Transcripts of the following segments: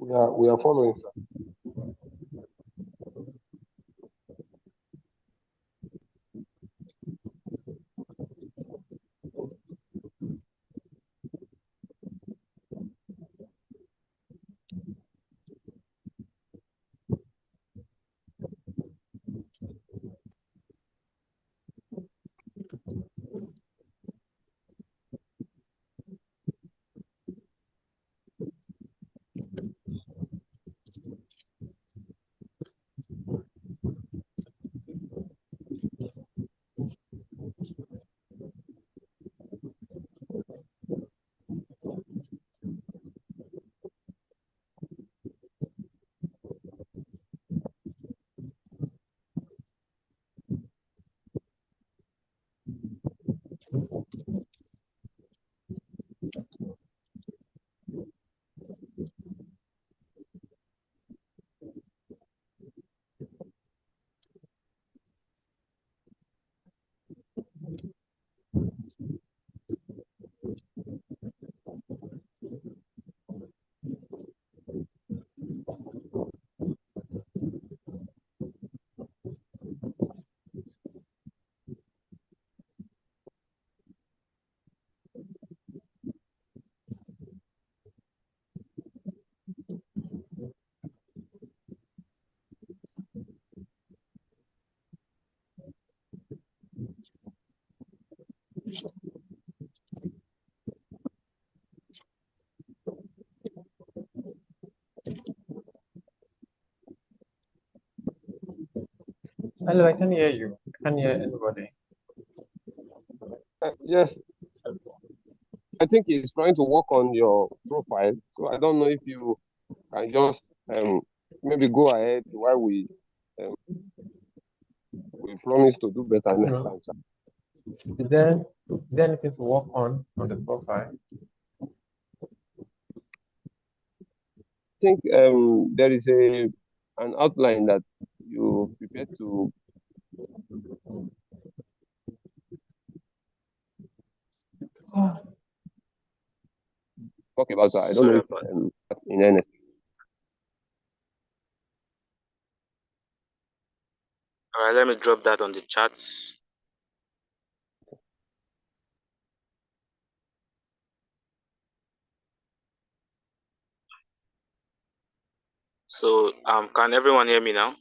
We are following, sir. Hello, I can hear you. I can hear anybody. Yes, I think he's trying to work on your profile. So I don't know if you can just maybe go ahead while we promise to do better next time, sir. Is there anything to work on the profile? I think there is an outline that you prepared to talk about. I don't know if in earnest. All right, let me drop that on the chat. So, can everyone hear me now?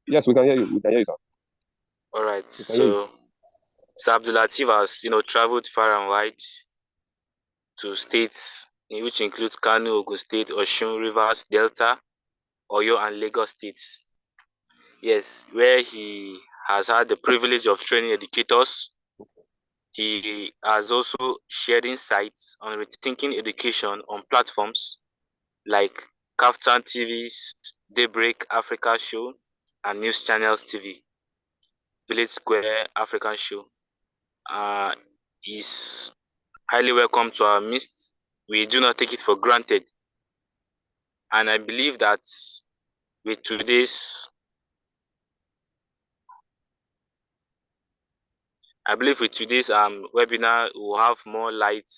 Yes, we can hear you. We can hear you, sir. All right. So, Sir Abdulateef has, traveled far and wide to states which include Kano, Ogun State, Osun, Rivers, Delta, Oyo, and Lagos states. Yes, where he has had the privilege of training educators. He has also shared insights on rethinking education on platforms like Kaftan TV's Daybreak Africa Show and News Channels TV, Village Square African Show. Is highly welcome to our midst. We do not take it for granted. And I believe that with today's webinar, we'll have more light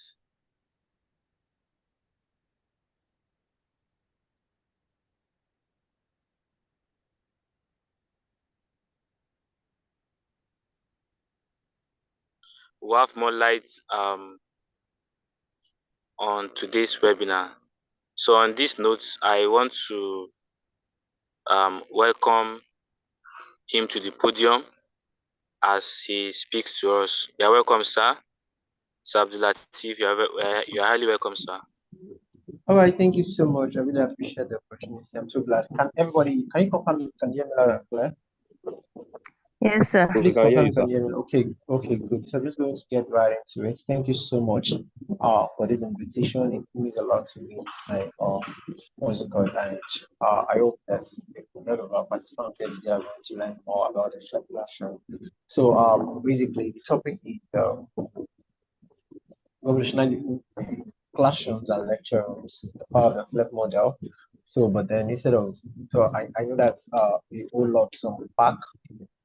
on today's webinar. So on this note, I want to welcome him to the podium as he speaks to us. You're welcome, sir. Sir Abdulateef, you're highly welcome, sir. All right, thank you so much. I really appreciate the opportunity. I'm so glad. Can you confirm you can hear me loud and clear? Yes, sir. We Please can hear confirm you, you sir. can hear me. Okay, good. So I'm just going to get right into it. Thank you so much for this invitation. It means a lot to me. Like what's it called? And I hope that a lot of our participants here are going to learn more about the Flag classroom. So basically the topic is revolutionizing classrooms and lecture rooms, the power of the Flag model. So but then instead of I know that a whole lot some back,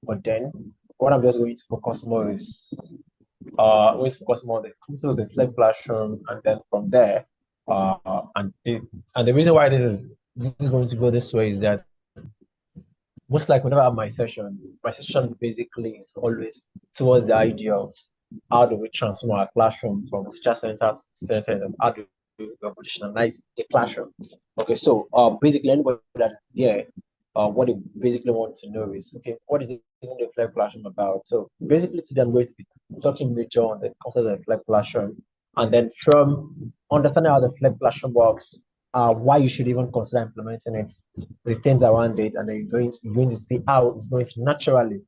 but then what I'm just going to focus more is I'm going to focus more on the concept of the flag classroom, and then from there, and the reason why this is going to go this way is that most like whenever I have my session basically is always towards the idea of how do we transform our classroom from teacher centered to student centered, how do we revolutionize the classroom. Okay, so basically anybody that is here, what they basically want to know is okay, what is it in the flag classroom about? So basically today I'm going to be talking major on the concept of the flag classroom, and then from understanding how the flag classroom works, why you should even consider implementing it, the things around it, and then you're going to see how it's going to naturally,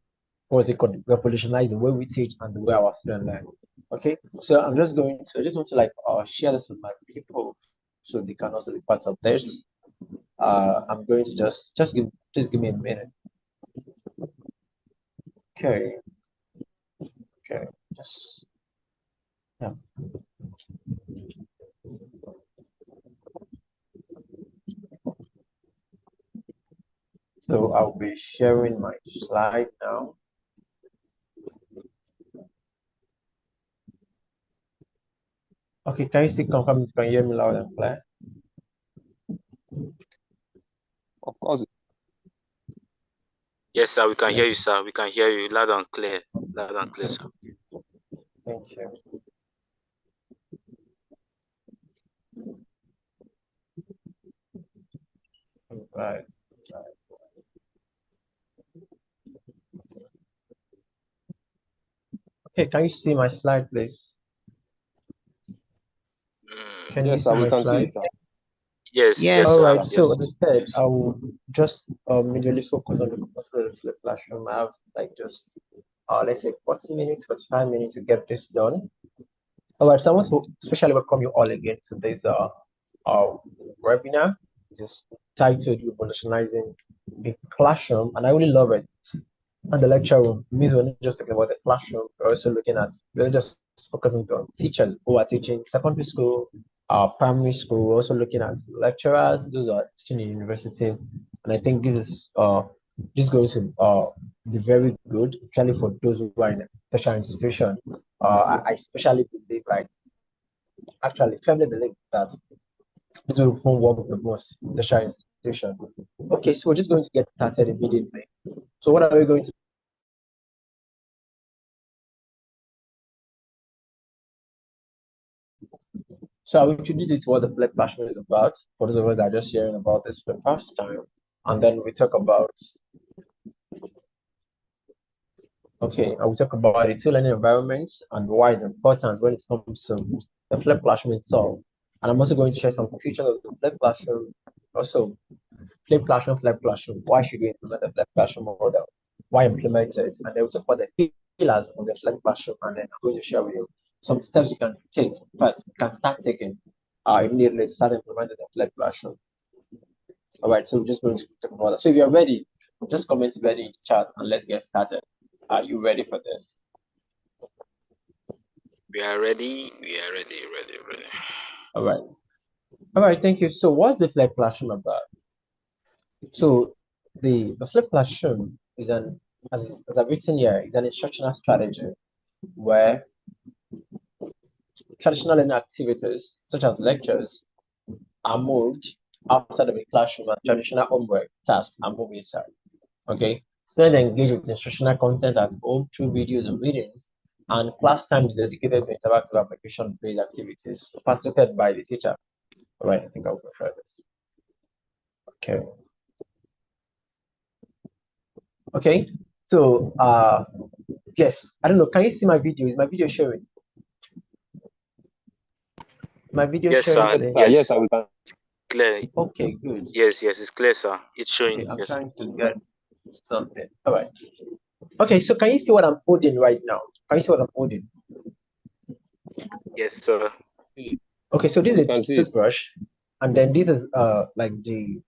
what's it called, revolutionize the way we teach and the way our students learn. Okay, so I just want to like share this with my people so they can also be part of this. I'm going to please give me a minute. Okay, okay, just yeah. So I'll be sharing my slide now. Okay, can you see confirm you can hear me loud and clear? Of course. Yes, sir. We can hear you, sir. We can hear you loud and clear. Loud and clear, sir. Thank you. Right. Okay, can you see my slide, please? Can you Yes, see sir, we my can see slide? it, sir. Yes, Yes. yes, All sir. right. So Yes. as I said, Yes. I will just immediately focus on the concept of the classroom. I have like just let's say 40 minutes, 45 minutes to get this done. All right. So I want to especially welcome you all again to this uh webinar. Just titled "Revolutionizing the Classroom," and I really love it. And the lecture room means we're not just talking about the classroom, we're just focusing on teachers who are teaching secondary school, primary school. We're also looking at lecturers, those are teaching in university. And I think this is going to be very good, especially for those who are in a tertiary institution. I especially believe actually firmly believe that this will work the most in tertiary institution. Okay, so we're just going to get started immediately. So what are we going to So I'll introduce you to what the Black Passion is about, for those of us that are just hearing about this for the first time. And then we talk about, I will talk about the two learning environments and why it's important when it comes to the flipped classroom itself. And I'm also going to share some features of the flipped classroom. Also, flipped classroom. Why should we implement the flipped classroom model? Why implement it? And then we'll talk about the pillars of the flipped classroom. And then I'm going to share with you some steps you can take, but you can start taking immediately to start implementing the flipped classroom. All right, so we're just going to talk about that. So if you're ready, just comment ready in the chat and let's get started. Are you ready for this? We are ready. We are ready. Ready. All right. All right, thank you. So what's the flipped classroom about? So the flipped classroom is as I've written here, is an instructional strategy where traditional learning activities such as lectures are moved outside of a classroom and traditional homework tasks are moved inside. Okay, students engage with instructional content at home through videos and readings, and class time is dedicated to interactive application-based activities facilitated by the teacher. All right, I think I'll prefer this. Okay. Okay. So, yes, I don't know. Can you see my video? Is my video showing? My video Yes, showing, sir. please? Yes, Yes. sir, we can. Clear. Okay, good. Yes, it's clear, sir. It's showing. Okay, I'm Yes, sir. trying to get something. All right. Okay, so can you see what I'm holding right now? Can you see what I'm holding? Yes, sir. Okay, so this We is can a see it. toothbrush, and then this is like the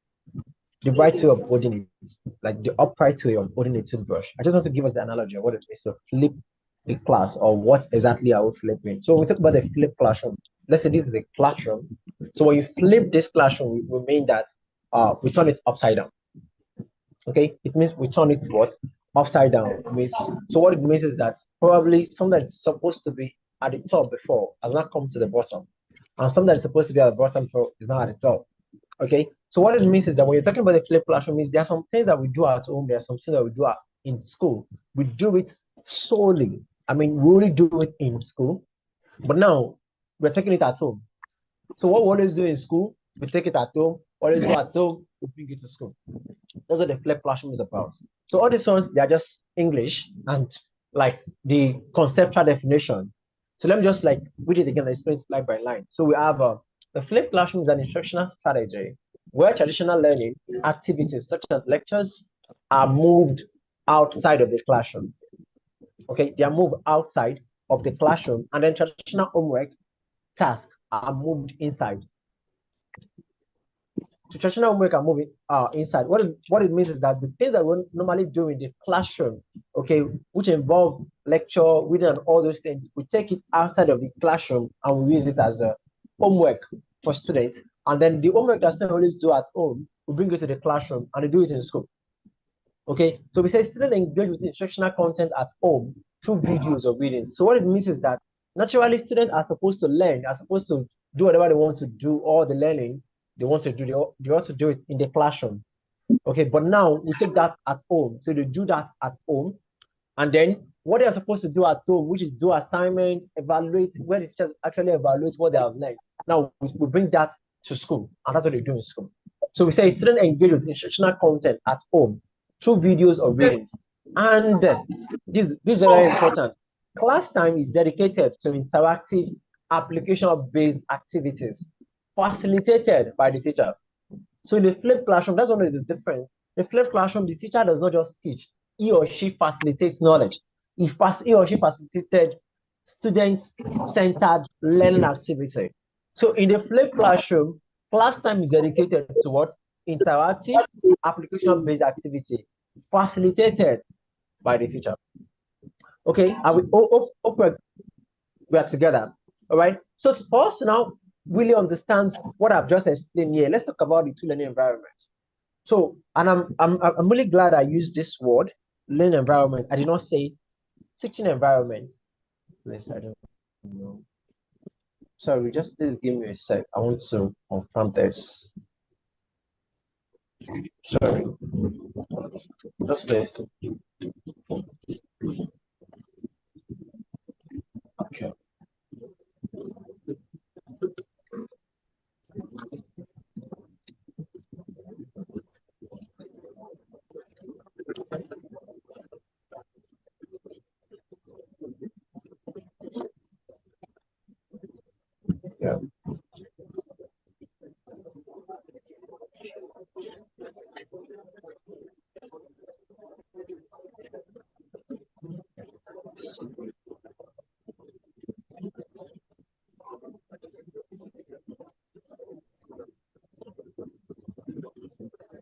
right way of holding it, like the upright way of holding a toothbrush. I just want to give us the analogy of what it means to flip a class, or what exactly are we flipping. So when we talk about the flip classroom, let's say this is a classroom. So when you flip this classroom, we mean that we turn it upside down. Okay, it means we turn it what? Upside down. It means, so what it means is that probably something that's supposed to be at the top before has not come to the bottom, and something that's supposed to be at the bottom before is now at the top. Okay, so what it means is that when you're talking about the flip classroom, means there are some things that we do at home, there are some things that we do in school. We do it solely. I mean, we only do it in school, but now we're taking it at home. So what we always do in school, we take it at home. Always do at home, we bring it to school. That's what the flip classroom is about. So all these ones, they are just English and like the conceptual definition. So let me just like read it again and explain it line by line. So we have the flip classroom is an instructional strategy where traditional learning activities such as lectures are moved outside of the classroom. Okay, they are moved outside of the classroom, and then traditional homework tasks are moved inside. So traditional homework are moving inside. What it means is that the things that we normally do in the classroom, okay, which involve lecture, reading, and all those things, we take it outside of the classroom and we use it as a homework for students. And then the homework that students always do at home, we bring it to the classroom and they do it in school. Okay, so we say students engage with instructional content at home through videos or readings. So what it means is that naturally students are supposed to learn, are supposed to do whatever they want to do, all the learning they want to do, they want to do it in the classroom. Okay, but now we take that at home. So they do that at home. And then what they are supposed to do at home, which is do assignment, evaluate, where the teachers actually evaluate what they have learned. Now we bring that to school, and that's what they do in school. So we say students engage with instructional content at home through videos or readings. And this is very important. Class time is dedicated to interactive application-based activities facilitated by the teacher. So in the flipped classroom, that's one of the difference. The flipped classroom, the teacher does not just teach, he or she facilitates knowledge. He or she facilitated student-centered learning activity. So in the flipped classroom, class time is dedicated to what? Interactive, application-based activity, facilitated by the teacher. Okay, and we are together. All right. So for us to now really understand what I've just explained here, let's talk about the two learning environments. So, and I'm really glad I used this word, learning environment. I did not say teaching environment. Let's I don't know. Sorry, just please give me a sec. I want to confirm this. Sorry, just please. Okay. Yeah.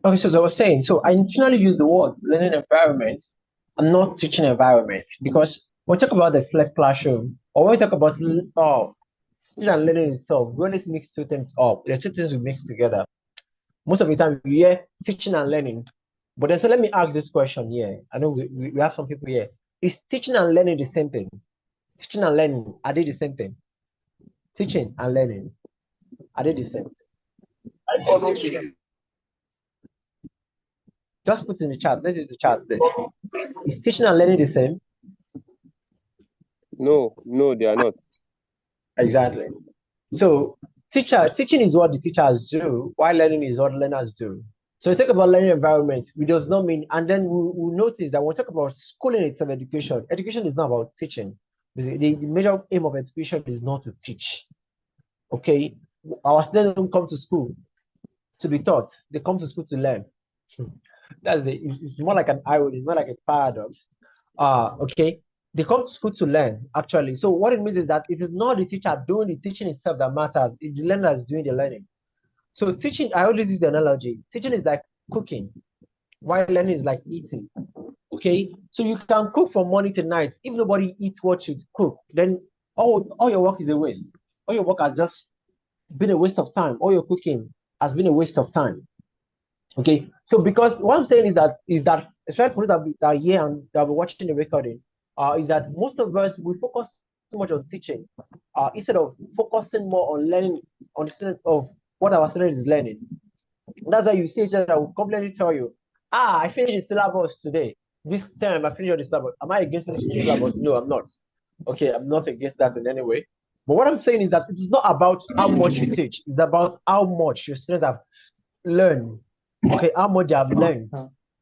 Okay, so as I was saying, so I intentionally use the word learning environment and not teaching environment because when we talk about the flipped classroom or when we talk about teaching and learning itself, we always mix two things up. The two things we mix together. Most of the time we hear teaching and learning. But then so let me ask this question here. I know we have some people here. Is teaching and learning the same thing? Teaching and learning, are they the same thing? Teaching and learning, are they the same? Just put in the chat. Let's use the chat this. Is teaching and learning the same? No, no, they are not. Exactly. So teaching is what the teachers do, while learning is what learners do. So we talk about learning environment, which does not mean, and then we notice that when we talk about schooling itself, education is not about teaching. The major aim of education is not to teach. Okay, our students don't come to school to be taught; they come to school to learn. It's more like an irony, it's more like a paradox. Okay, they come to school to learn actually. So what it means is that it is not the teacher doing the teaching itself that matters, it's the learner is doing the learning. So teaching, I always use the analogy, teaching is like cooking while learning is like eating. Okay, so you can cook from morning to night. If nobody eats what you cook, then all your work is a waste. All your work has just been a waste of time. All your cooking has been a waste of time. Okay, so because what I'm saying is that especially for those that are here and that are watching the recording, is that most of us we focus too much on teaching, instead of focusing more on learning, on the student of what our student is learning. That's why you see each other will confidently tell you, I finished the syllabus today. This time I finished all the syllabus. Am I against finishing the syllabus? No, I'm not. Okay, I'm not against that in any way. But what I'm saying is that it is not about how much you teach, it's about how much your students have learned. Okay, how much they have learned.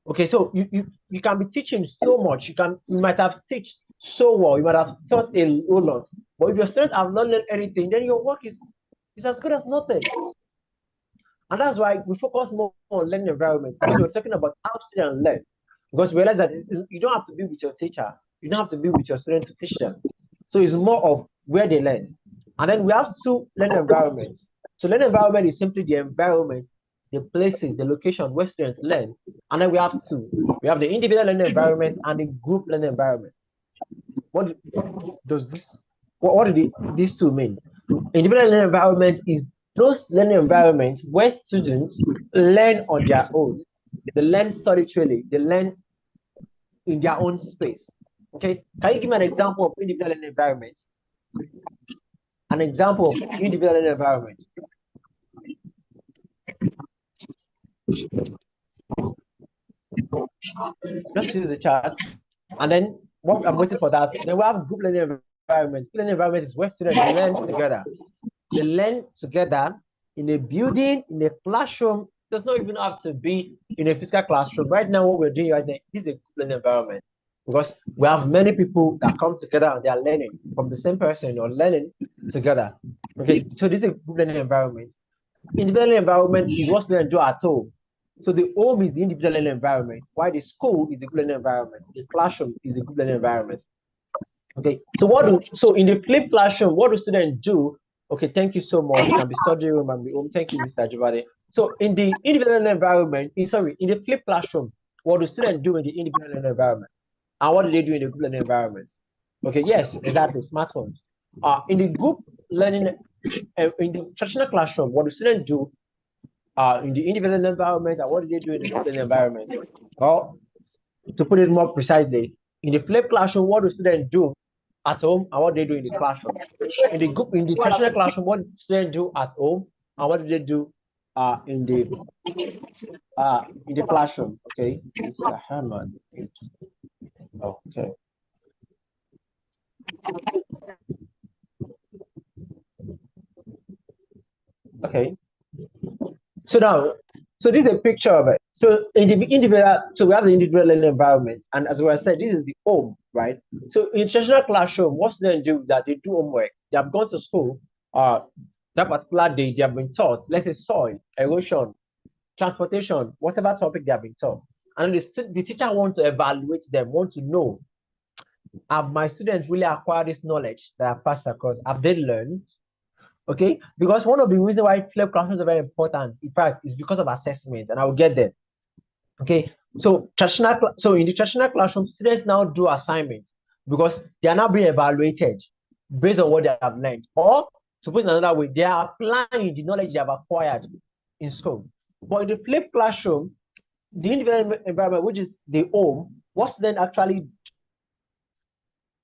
Okay, so you can be teaching so much. You might have taught so well, you might have taught a whole lot. But if your students have not learned anything, then your work is as good as nothing. And that's why we focus more on learning environment, because we're talking about how students learn. Because we realize that you don't have to be with your teacher, you don't have to be with your students to teach them. So it's more of where they learn. And then we have two learning environments. So learning environment is simply the environment, the places, the location where students learn. And then we have two. We have the individual learning environment and the group learning environment. What does this? What do these two mean? Individual learning environment is those learning environments where students learn on their own. They learn solitarily. They learn in their own space. Okay, can you give me an example of individual learning environment? An example of individual learning environment. Just use the chat, and then what I'm waiting for that. Then we have group learning environment. Group learning environment is where students learn together. They learn together in a building, in a classroom. It does not even have to be in a physical classroom. Right now, what we're doing right now is a group learning environment, because we have many people that come together and they are learning from the same person or learning together. Okay, so this is a group learning environment. Individual environment is what students do at home. So the home is the individual learning environment, while the school is the group learning environment. The classroom is the group learning environment. Okay, so in the flipped classroom, what do students do? Okay, thank you so much. Can be study room and be home. Thank you, Mr. Jabade. So in the individual environment, in the flipped classroom, what do students do in the individual environment? And what do they do in the group learning environment? Okay, yes, exactly, smartphones. In the group learning, in the traditional classroom, what do students do in the individual environment, and what do they do in the group learning environment? Well, to put it more precisely, in the flipped classroom, what do students do at home and what they do in the classroom? In the traditional classroom, what do students do at home and what do they do in the classroom? Okay, Mr. Herman. Okay. Okay. So now, so this is a picture of it. So in the individual, so we have the individual learning environment, and as I said, this is the home, right? So in traditional classroom, what students do is that they do homework. They have gone to school. That particular day, they have been taught, let's say, soil, erosion, transportation, whatever topic they have been taught, and the teacher wants to evaluate them, want to know, have my students really acquired this knowledge that I passed across? Have they learned? Okay, because one of the reasons why flip classrooms are very important, in fact, is because of assessment, and I will get there. Okay, so so in the traditional classroom, students now do assignments because they are now being evaluated based on what they have learned, or to put it another way, they are applying the knowledge they have acquired in school. But in the flip classroom, the individual environment, which is the home, what students actually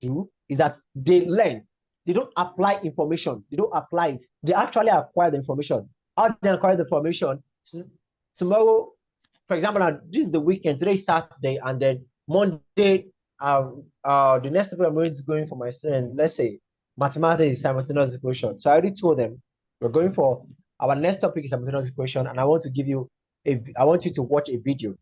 do is that they learn. They don't apply information. They don't apply it. They actually acquire the information. How do they acquire the information? Tomorrow, for example, now this is the weekend. Today is Saturday, and then Monday, the next topic I'm going for my students. Let's say mathematics is simultaneous equation. So I already told them we're going for our next topic is simultaneous equation, and I want you to watch a video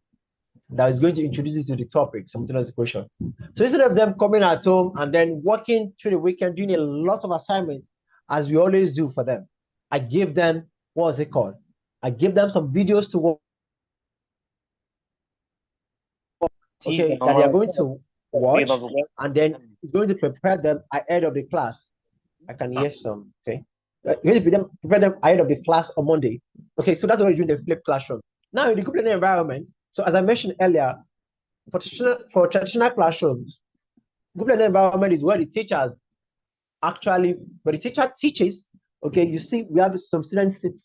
that is going to introduce you to the topic, simultaneous equation. So instead of them coming at home and then working through the weekend, doing a lot of assignments, as we always do for them, I give them, what's it called? I give them some videos to watch, okay, that they are going to watch, and then it's going to prepare them ahead of the class. I can hear some. Okay. You're going to prepare them ahead of the class on Monday. Okay, so that's what you're doing the flipped classroom. Now in the group learning environment, so as I mentioned earlier, for traditional classrooms, group learning environment is where the teachers actually, where the teacher teaches. Okay, you see, we have some students sit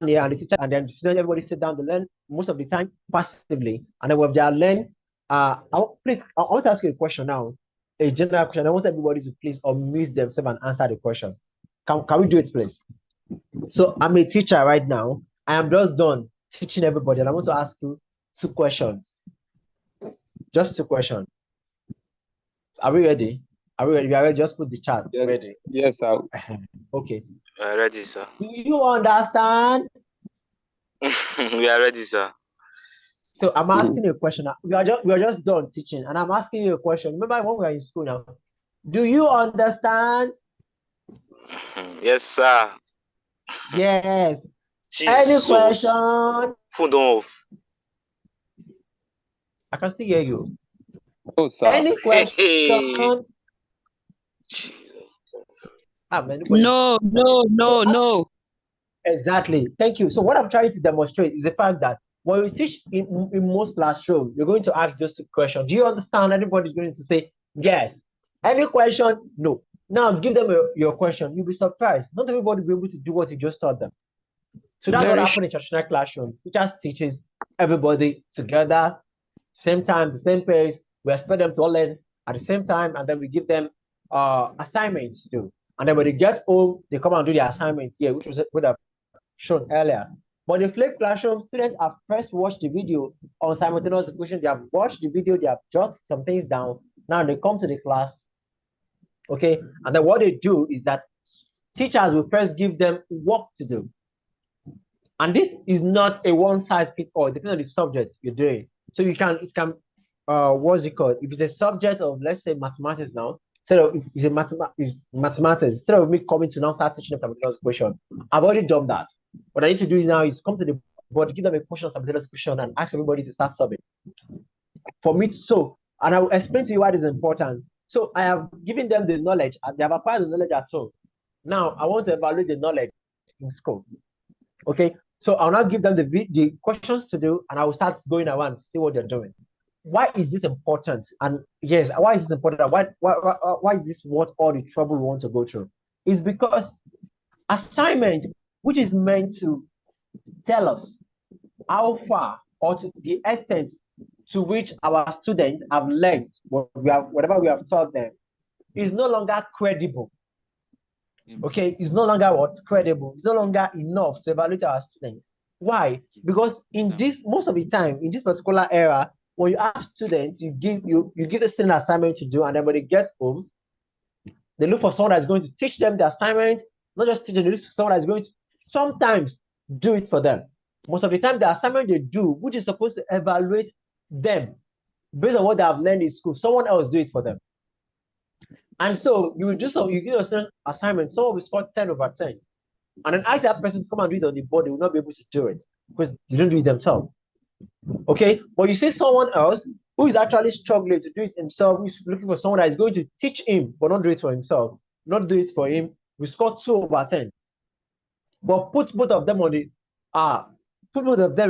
here, and the teacher, and then the students, everybody sit down to learn most of the time passively, and then when they are learn, please, I want to ask you a question now, a general question. I want everybody to please unmute themselves and answer the question. Can we do it, please? So I'm a teacher right now. I am just done teaching everybody, and I want to ask you 2 questions. Just 2 questions. Are we ready? Are we ready? We are ready. Just put the chat. Yes. Ready? Yes, sir. Okay. Ready, sir. Do you understand? We are ready, sir. So I'm asking you a question. We are just done teaching, and I'm asking you a question. Remember when we were in school now? Do you understand? Yes, sir. Yes. Any Jesus. question? Food off. I can still hear you. Oh, sir. Any question? Jesus. No. Exactly. Thank you. So what I'm trying to demonstrate is the fact that when we teach in most classrooms, you're going to ask just 2 questions. Do you understand? Everybody's going to say yes. Any question? No. Now give them your question. You'll be surprised. Not everybody will be able to do what you just taught them. So that's what happened in traditional classroom. Teachers teaches everybody together, same time, the same pace. We expect them to all learn at the same time, and then we give them assignments to do. And then when they get home, they come and do the assignments here, which was what I've shown earlier. But the flipped classroom, students have first watched the video on simultaneous execution. They have watched the video, they have jotted some things down. Now they come to the class, okay? And then what they do is that teachers will first give them work to do. And this is not a one-size-fits-all, depending on the subject you're doing. So it can, what's it called? If it's a subject of, let's say, mathematics now, instead of, if it's mathematics, instead of me coming to now start teaching them some question, I've already done that. What I need to do now is come to the board, give them a question, some question, and ask everybody to start solving. For me, and I will explain to you why it is important. So I have given them the knowledge, and they have acquired the knowledge at home. Now I want to evaluate the knowledge in school. Okay, so I'll now give them the questions to do, and I will start going around to see what they're doing. Why is this important? And yes, why is this important? Why is this worth all the trouble we want to go through? It's because assignment, which is meant to tell us how far or to the extent to which our students have learned whatever we have taught them, is no longer credible. Okay, it's no longer credible. It's no longer enough to evaluate our students. Why? Because in this, most of the time, in this particular era, when you ask students, you give the student an assignment to do, and then when they get home, they look for someone that's going to teach them the assignment, not just teach them, they look for someone that's going to sometimes do it for them. Most of the time, the assignment they do, which is supposed to evaluate them based on what they have learned in school, someone else do it for them. And so you give a student assignment, someone will score 10 over 10. And then ask that person to come and do it on the board, they will not be able to do it because they don't do it themselves. Okay, but you see someone else who is actually struggling to do it himself, who is looking for someone that is going to teach him, but not do it for himself, not do it for him, we score 2 over 10. But put both of them in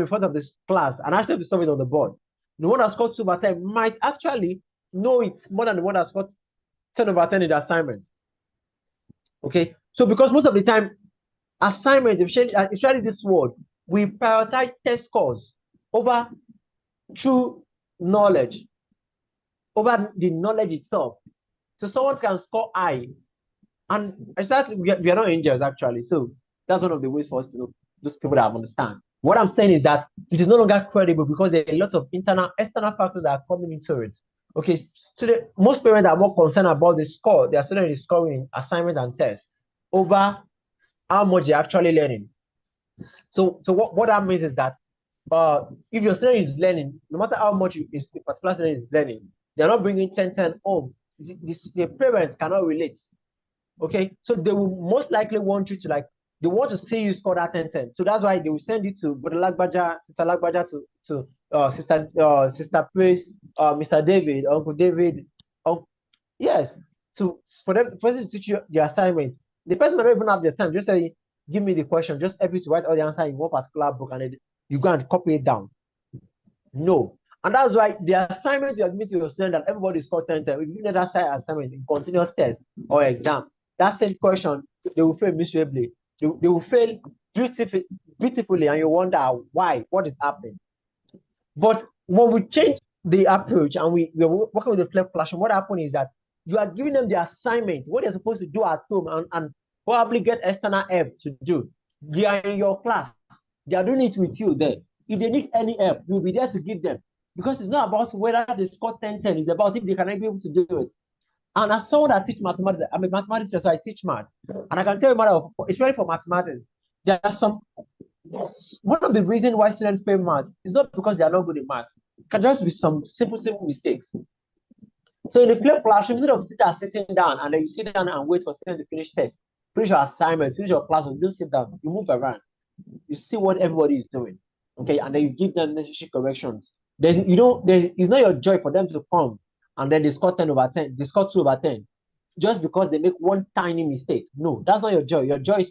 front of this class and ask them to solve it on the board. The one that scored 2 over 10 might actually know it more than the one that scored 10 over 10 in the assignment. Okay, so because most of the time, assignment, especially this word, we prioritize test scores over true knowledge, over the knowledge itself. So someone can score high, and exactly we are not angels actually. So that's one of the ways for us to know those people that understand. What I'm saying is that it is no longer credible because there are a lot of external factors that are coming into it. Okay, most parents are more concerned about the score their student is scoring in assignment and test over how much they're actually learning. So what that means is that if your student is learning, no matter how much the particular student is learning, they're not bringing 10 home. The parents cannot relate. Okay, so they will most likely want you to they want to see you score that 10. So that's why they will send you to Brother Lagbaja, Sister Lagbaja to to Sister Praise, Mr. David, Uncle David, yes, for them, the person to teach you the assignment. The person will not even have the time. Just say, give me the question, just help you to write all the answer in one particular book, and then you go and copy it down. No. And that's why the assignment you admit to your student that everybody score 10, if you need that side assignment in continuous test or exam, that same question, they will fail miserably. They will fail beautifully, and you wonder why, what is happening. But when we change the approach and we're working with the flex classroom, what happens is that you are giving them the assignment, what they're supposed to do at home, and probably get external help to do. They are in your class, they are doing it with you there. If they need any help, you'll be there to give them. Because it's not about whether they score 10, it's about if they can be able to do it. And as someone that teach mathematics, I'm a mathematics teacher, so I teach math. And I can tell you, especially for mathematics, there are some, one of the reasons why students fail math is not because they are not good at math. It can just be some simple mistakes. So in the flip classroom, instead of teacher sitting down and then you sit down and wait for students to finish test, finish your assignment, finish your class, you don't sit down, you move around, you see what everybody is doing, okay, and then you give them necessary corrections. It's not your joy for them to come and then they score 10/10, they score 2/10, just because they make one tiny mistake. No, that's not your joy. Your joy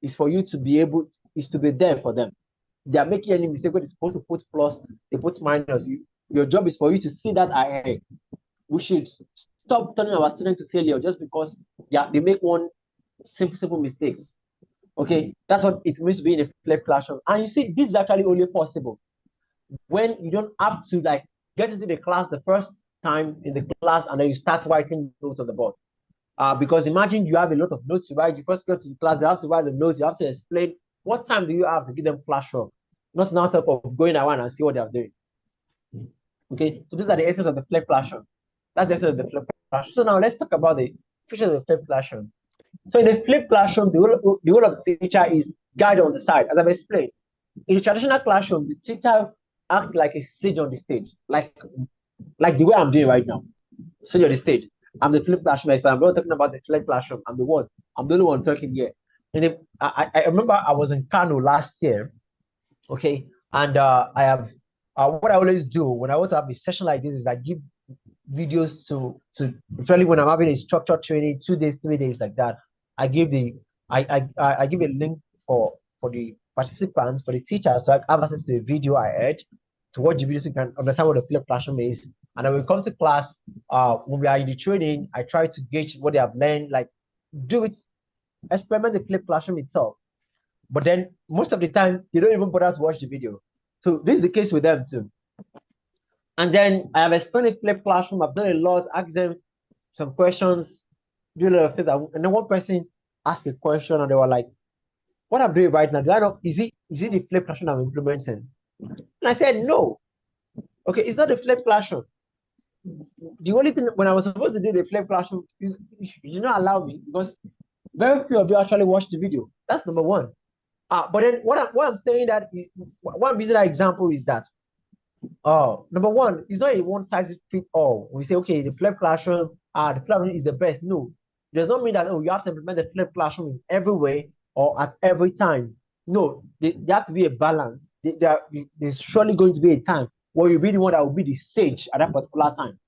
is for you to be able, is to be there for them. They are making any mistake where they're supposed to put plus, they put minus. Your job is for you to see that ahead. We should stop turning our students to failure just because they make one simple mistakes. Okay, that's what it means to be in a flipped classroom. And you see, this is actually only possible when you don't have to like get into the class the first time in the class and then you start writing notes on the board. Because imagine you have a lot of notes to write. You first go to the class, you have to write the notes, you have to explain what time do you have to give them classroom, not now type of going around and see what they're doing. Okay, so these are the essence of the flipped classroom. That's the essence of the flipped classroom. So now let's talk about the features of the flipped classroom. So in the flipped classroom, the whole of the teacher is guide on the side, as I've explained. In the traditional classroom, the teacher acts like a sage on the stage, like the way I'm doing right now. Sage on the stage. I'm the flipped classroom, so I'm not talking about the flipped classroom. I'm the only one talking here. And I remember I was in Kano last year, okay, and I have what I always do when I want to have a session like this is I give videos to especially when I'm having a structured training, 2 days, 3 days like that. I give I give a link for the participants, for the teachers to have access to the video I had to watch the video so you can understand what the flipped classroom is. And then when we come to class, when we are in the training, I try to gauge what they have learned, like do it, experiment the flipped classroom itself. But then most of the time, they don't even bother to watch the video. So this is the case with them too. And then I have explained the flipped classroom. I've done a lot, asked them some questions, do a lot of things. And then one person asked a question and they were like, what I'm doing right now, do I know, is it the flipped classroom I'm implementing? And I said, no. Okay, it's not the flipped classroom. The only thing, when I was supposed to do the flipped classroom, you did not allow me because very few of you actually watched the video. That's number one. But then what I'm saying that what I'm using that example is that number one, it's not a one size fit all. We say, okay, the flipped classroom, the flipped classroom is the best. No, it does not mean that you have to implement the flipped classroom in every way or at every time. No, there has to be a balance. There's surely going to be a time where you'll be the one that will be the sage at that particular time,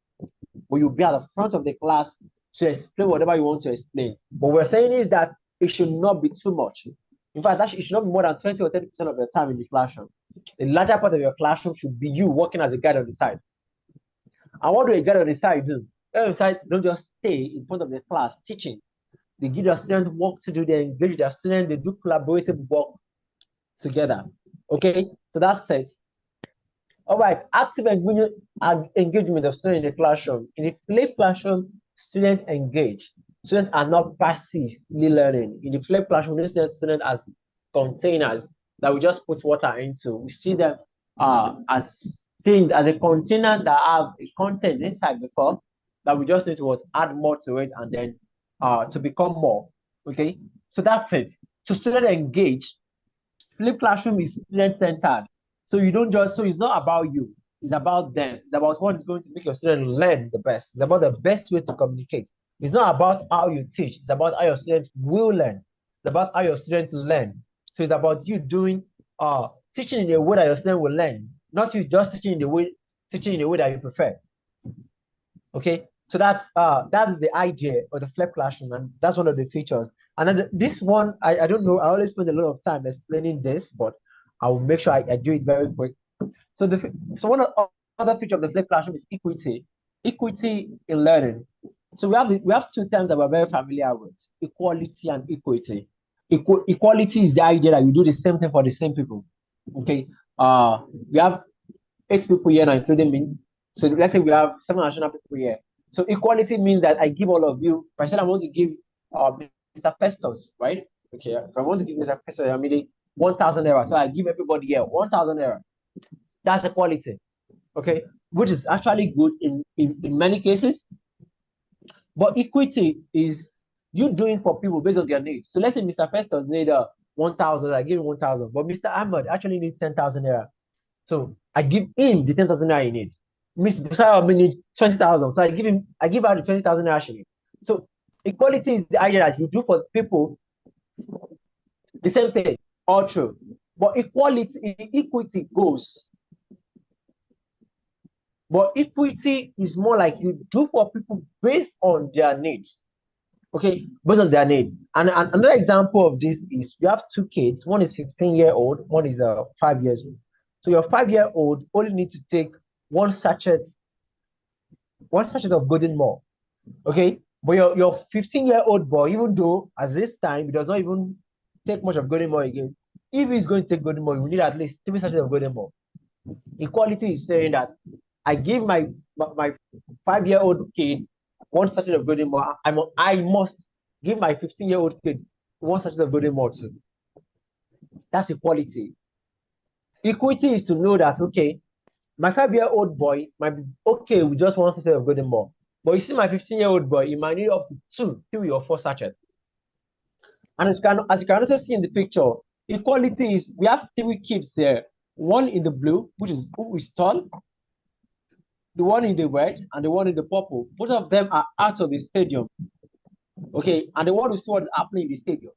where you'll be at the front of the class to explain whatever you want to explain. What we're saying is that it should not be too much. In fact, it should not be more than 20 or 30% of your time in the classroom. The larger part of your classroom should be you working as a guide on the side. And what do a guide on the side do? Guide on the side don't just stay in front of the class teaching. They give their students work to do, they engage their students, they do collaborative work together. Okay, so that's it. All right, active engagement of students in the classroom. In the flipped classroom, students engage. Students are not passively learning. In the flipped classroom, we see students as containers that we just put water into. We see them as things, as a container that have a content inside before that we just need to add more to it and then to become more. Okay, so that's it. So students engage. Flipped classroom is student-centered. So you don't just, so it's not about you, it's about them. It's about what is going to make your student learn the best. It's about the best way to communicate. It's not about how you teach, it's about how your students will learn. It's about how your students learn. So it's about you doing teaching in a way that your student will learn. not you just teaching in the way that you prefer. Okay, so that's the idea of the flipped classroom, and that's one of the features. And then this one, I don't know, I always spend a lot of time explaining this, but I will make sure I do it very quick. So one of the other feature of the flipped classroom is equity in learning. So we have two terms that we're very familiar with: equality and equity. Equality is the idea that you do the same thing for the same people. Okay, we have 8 people here now, including me. So let's say we have 7 additional people here. So equality means that I give all of you. For example, I want to give Mr. Festus, right? Okay, if I want to give Mr. Festus, I'm meaning 1,000 naira. So I give everybody here 1,000 naira. That's equality, okay, which is actually good in many cases. But equity is you doing for people based on their needs. So let's say Mr. Festus need 1,000, I give him 1,000, but Mr. Ahmed actually needs 10,000 naira. So I give him the 10,000 naira he needs. Miss Busaya may need 20,000. So I give her the 20,000 naira she needs. So equality is the idea that you do for people the same thing, all true. But equity goes. But equity is more like you do for people based on their needs. Okay, based on their need. And another example of this is you have two kids. One is 15-year-old, one is 5 years old. So your 5-year-old only need to take one sachet of golden more. Okay, but your 15-year-old boy, even though at this time he does not even take much of golden more again, if he's going to take golden more, you need at least 3 sachets of golden more. Equality is saying that I give my 5-year-old kid one sachet of golden more. I must give my 15-year-old kid one sachet of golden more too. That's equality. Equity is to know that, okay, my 5-year-old boy might be okay with just one sachet of golden more. But you see my 15-year-old boy, he might need up to 2, 3, or 4 sachets. And as you can also see in the picture, equality is we have 3 kids here. One in the blue, who is tall, the one in the red, and the one in the purple. Both of them are out of the stadium. Okay, and they want to see what's happening in the stadium.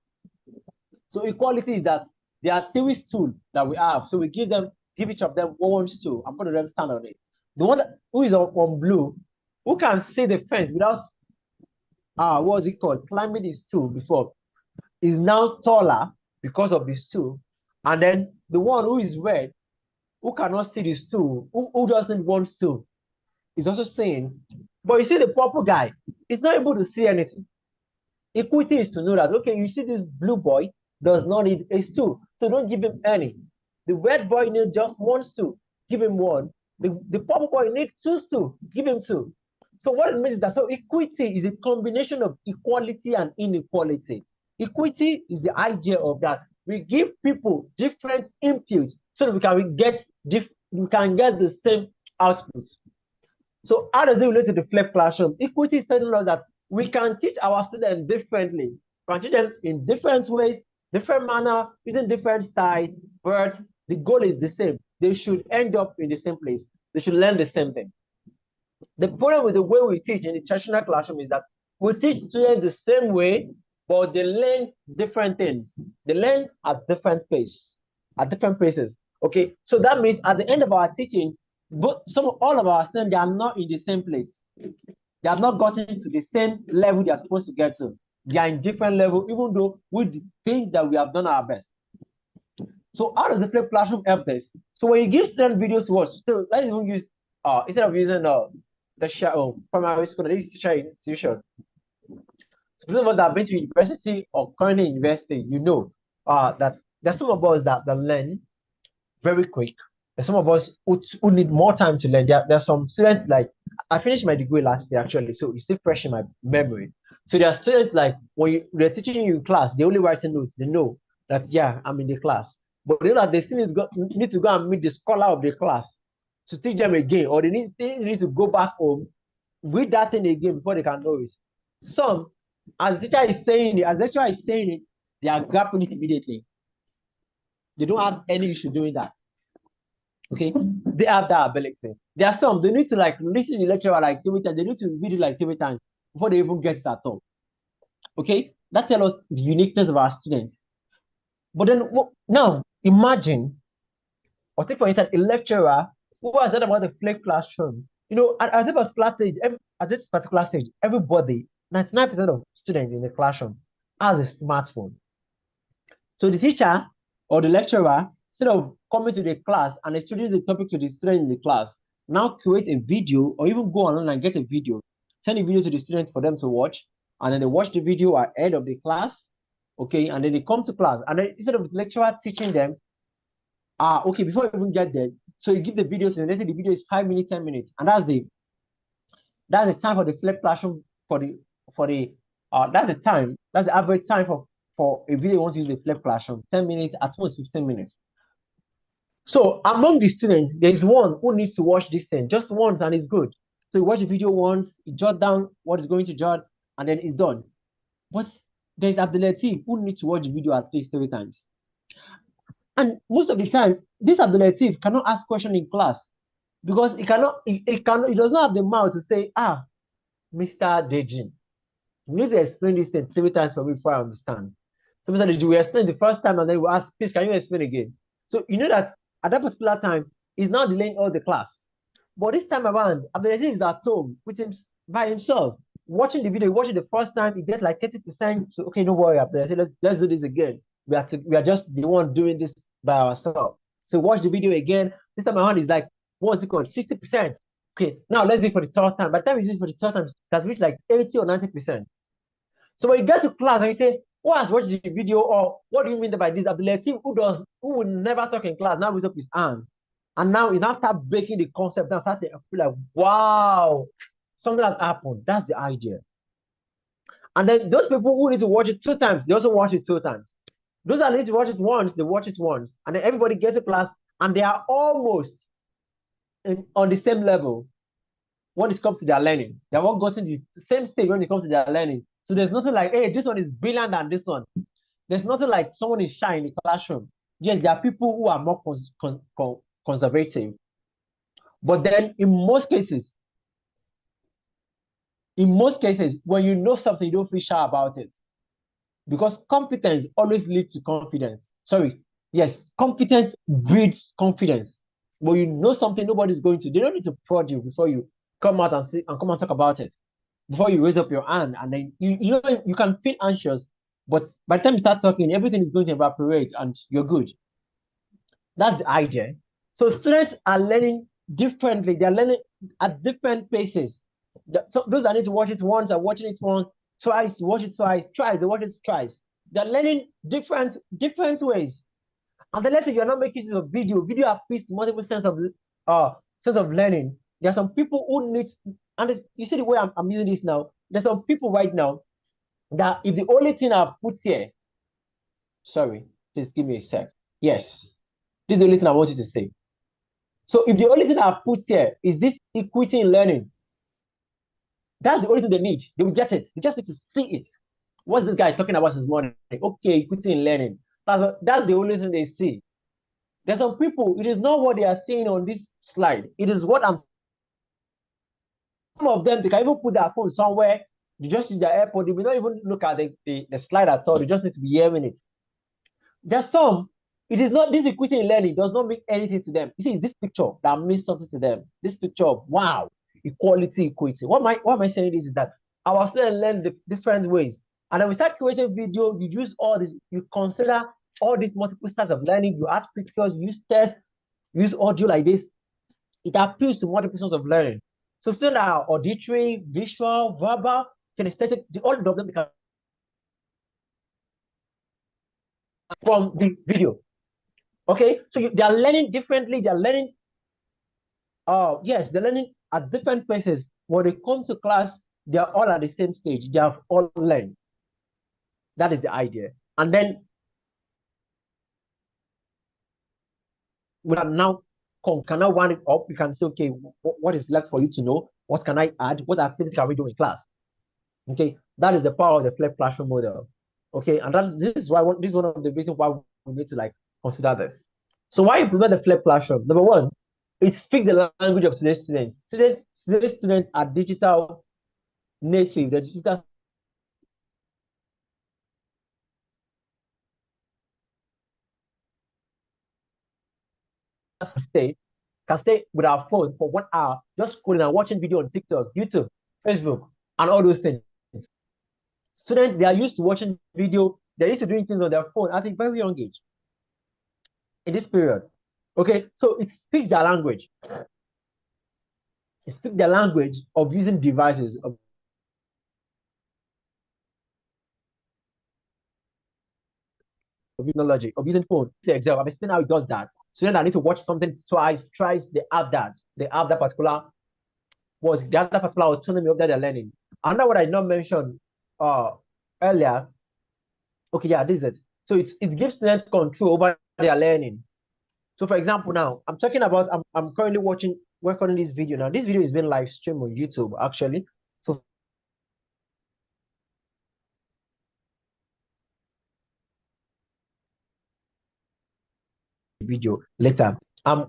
So equality is that there are 3 stools that we have. So we give each of them one stool. I'm going to let them stand on it. The one who is on blue, who can see the fence without what's it called? Climbing the stool before, is now taller because of the stool. And then the one who is red, who cannot see the stool, who just need one stool, is also saying, but you see the purple guy, he's not able to see anything. Equity is to know that, okay, you see this blue boy does not need a stool, so don't give him any. The red boy needs just one stool, give him one. The purple boy needs 2 stools, give him 2. So what it means is that, so equity is a combination of equality and inequality. Equity is the idea of that we give people different inputs so that we can get the same outputs. So how does it relate to the flipped classroom? Equity is telling us that we can teach our students differently. We can teach them in different ways, different manner, using different styles, but the goal is the same. They should end up in the same place. They should learn the same thing. The problem with the way we teach in the traditional classroom is that we teach students the same way, but they learn different things. They learn at different paces, at different paces. Okay, so that means at the end of our teaching, all of our students, they are not in the same place. They have not gotten to the same level they are supposed to get to. They are in different level, even though we think that we have done our best. So how does the flipped classroom help this? So when you give student videos to watch, so let's even use instead of using the primary school, the teacher institution. So those of us that have been to university or currently in university, you know that there's some of us that learn very quick. There's some of us who need more time to learn. There's some students, like I finished my degree last year actually, so it's still fresh in my memory. So there are students like when they're teaching you in class, they only write notes. They know that yeah, I'm in the class, but they know that they still need to go and meet the scholar of the class to teach them again, or they need to go back home, read that thing again before they can know it. Some, as the teacher is saying it, as the lecturer is saying it, they are grabbing it immediately. They don't have any issue doing that. Okay, they have that ability. There are some, they need to like listen to the lecturer like 3 times, they need to read it like 3 times before they even get it at all. Okay, that tells us the uniqueness of our students. But then now imagine or take for instance a lecturer who has heard about the flipped classroom. At this particular stage, everybody, 99% of students in the classroom has a smartphone. So the teacher or the lecturer, instead of coming to the class and introduce the topic to the student in the class, now create a video or even go online and get a video, send a video to the students for them to watch, and then they watch the video ahead of the class, okay, and then they come to class, and then instead of the lecturer teaching them, okay, before you even get there, so you give the video, so let's say the video is 5 minutes, 10 minutes, and that's the time for the flip classroom that's the average time for a video you want to use the flip classroom, 10 minutes, at most 15 minutes. So among the students, there is one who needs to watch this thing just once and it's good. So you watch the video once, you jot down what is going to jot, and then it's done. But there's Abdulatif who needs to watch the video at least 3 times. And most of the time, this Abdulatif cannot ask questions in class because it does not have the mouth to say, Mr. Dejin, you need to explain this thing 3 times for me before I understand. So Mr. Dejin will explain the first time and then we'll ask, please, can you explain again? So you know that at that particular time, he's not delaying all the class. But this time around, Abdulatif is at home with him by himself, watching the video, watching the first time, he gets like 30%. So okay, don't worry, Abdulatif, let's do this again. We are just the one doing this by ourselves. So watch the video again. This time around is like, what's it called? 60%. Okay, now let's do it for the third time. By the time you do it for the third time, that's reached like 80 or 90%. So when you get to class and you say, who has watched the video, or what do you mean by this? Abdulatif, who will never talk in class, now raise up his hand. And now he now start breaking the concept and start to feel like, wow, something has happened. That's the idea. And then those people who need to watch it 2 times, they also watch it 2 times. Those that need to watch it once, they watch it once. And then everybody gets to class and they are almost on the same level when it comes to their learning. They all go to the same stage when it comes to their learning. So there's nothing like, hey, this one is brilliant than this one. There's nothing like someone is shy in the classroom. Yes, there are people who are more conservative. But then in most cases, when you know something, you don't feel shy about it. Because competence always leads to confidence. Sorry, yes, competence breeds confidence. When you know something nobody's going to, they don't need to prod you before you come out and come and talk about it. Before you raise up your hand, and then you can feel anxious, but by the time you start talking, everything is going to evaporate and you're good. That's the idea. So students are learning differently. They're learning at different paces. So those that need to watch it once are watching it once, twice, watch it twice, they watch it twice. They're learning different ways. And then let's say you're not making use of video. Video appeals to multiple sense of learning. There are some people who need, and you see the way I'm using this now. There's some people right now that if the only thing I've put here, sorry, please give me a sec. Yes, this is the only thing I want you to say. So if the only thing I've put here is this equity in learning, that's the only thing they need. They will get it. They just need to see it. What's this guy talking about this morning? Okay, equity in learning. That's the only thing they see. There's some people, it is not what they are seeing on this slide. It is what I'm. Some of them, they can even put their phone somewhere. You just use their AirPod. They will not even look at the slide at all. They just need to be hearing it. There's some, it is not, this equity in learning does not mean anything to them. You see, it's this picture that means something to them. This picture of, wow, equality, equity. Why am I saying this is that our students learn the different ways. And then we start creating video, you use all this, you consider all these multiple styles of learning, you add pictures, you use tests, use audio like this. It appeals to multiple styles of learning. So students are auditory, visual, verbal, kinesthetic, all of them can from the video. Okay, so they are learning differently. They are learning, yes, they're learning at different places. When they come to class, they are all at the same stage. They have all learned. That is the idea. And then we can now wind it up. We can say, okay, what is left for you to know? What can I add? What activities can we do in class? Okay, that is the power of the flipped classroom model. Okay, and this is one of the reasons why we need to like consider this. So why implement the flipped classroom? Number one, it speaks the language of today's students. Today's students are digital native. They're digital stay can stay with our phone for 1 hour just scrolling and watching video on TikTok, YouTube, Facebook, and all those things. Students, they are used to watching video, they're used to doing things on their phone at a very young age in this period. Okay, so it speaks their language. It speaks their language of using devices, of technology, of using phone to excel. I'm explaining how it does that. So then I need to watch something twice, thrice, they have that. They have that particular autonomy of that they're learning. Another what I not mentioned earlier. Okay, yeah, this is it. So it gives students control over their learning. So for example, now I'm talking about I'm currently recording this video. Now this video is being live streamed on YouTube actually. So video later. I'm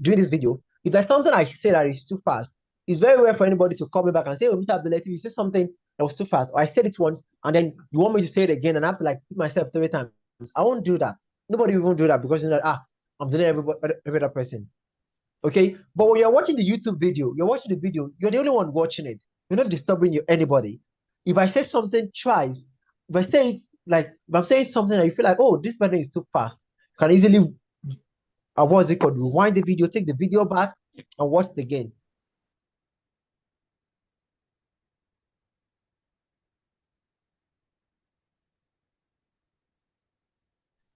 doing this video. If there's something I say that is too fast, it's very rare for anybody to call me back and say, oh, Mr. Abdulatif, you said something that was too fast. Or I said it once and then you want me to say it again and I have to like put myself 3 times. I won't do that. Nobody will do that because you know, I'm doing every other person. Okay. But when you're watching the YouTube video, you're the only one watching it. You're not disturbing anybody. If I say something twice, if I say it like if I'm saying something that you feel like, oh, this button is too fast, you can easily what's it called? Rewind the video, take the video back, and watch it again.